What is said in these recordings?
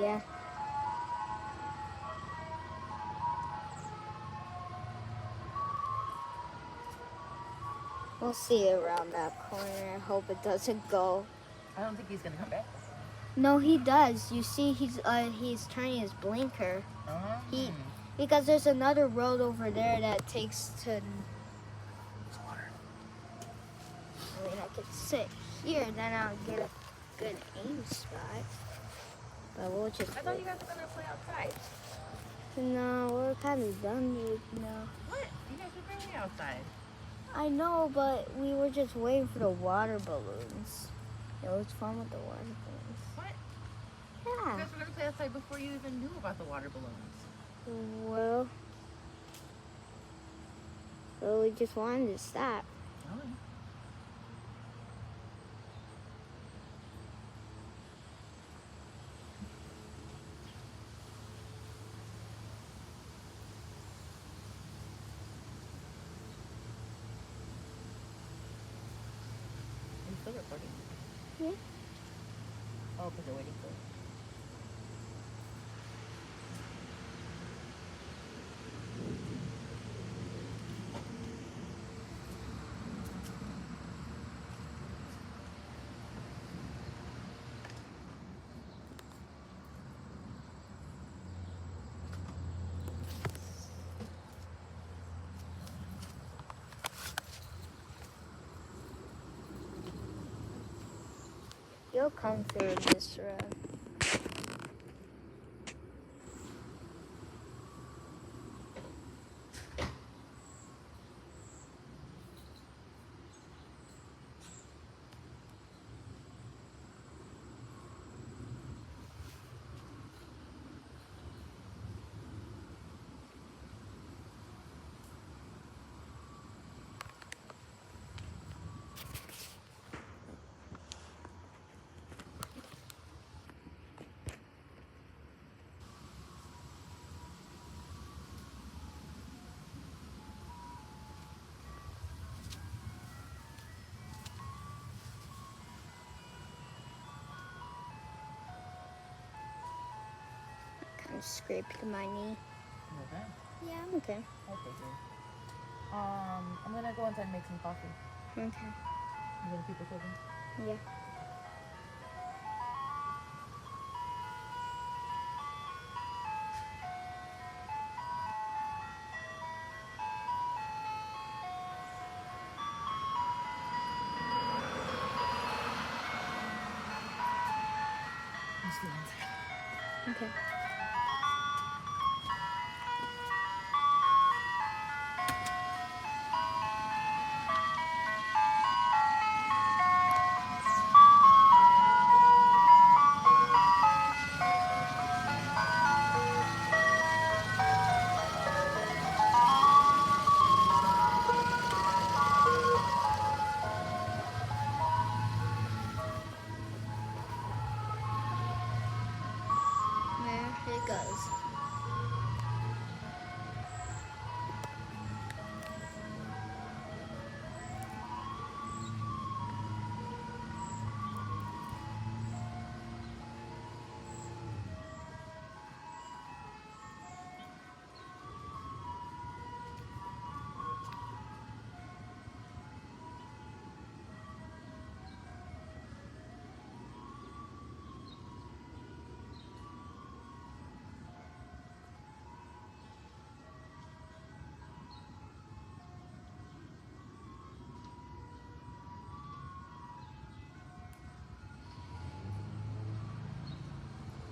Yeah. We'll see around that corner. I hope it doesn't go. I don't think he's gonna come back. No, he does. You see, he's turning his blinker. He because there's another road over there that takes to. It's water. I mean, I could sit here, then I'll get a good aim spot. But we'll just. I thought you guys were gonna play outside. No, we're kind of done with now. What? You guys were barely outside. I know, but we were just waiting for the water balloons. It was fun with the water balloons. What? Yeah. You guys were gonna play outside before you even knew about the water balloons. Well, we just wanted to stop. Oh. Are you still recording? Yeah. Oh, because they're waiting for it. You'll come through this road. Kind of scraped my knee. You okay? Yeah, I'm okay. Okay, good. I'm gonna go inside and make some coffee. Okay. You gonna keep recording? Yeah. Just go inside. Okay. There it goes.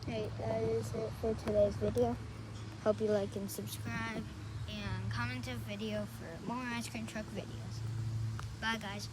Alright, that is it for today's video. Hope you like and subscribe and comment a video for more ice cream truck videos. Bye guys.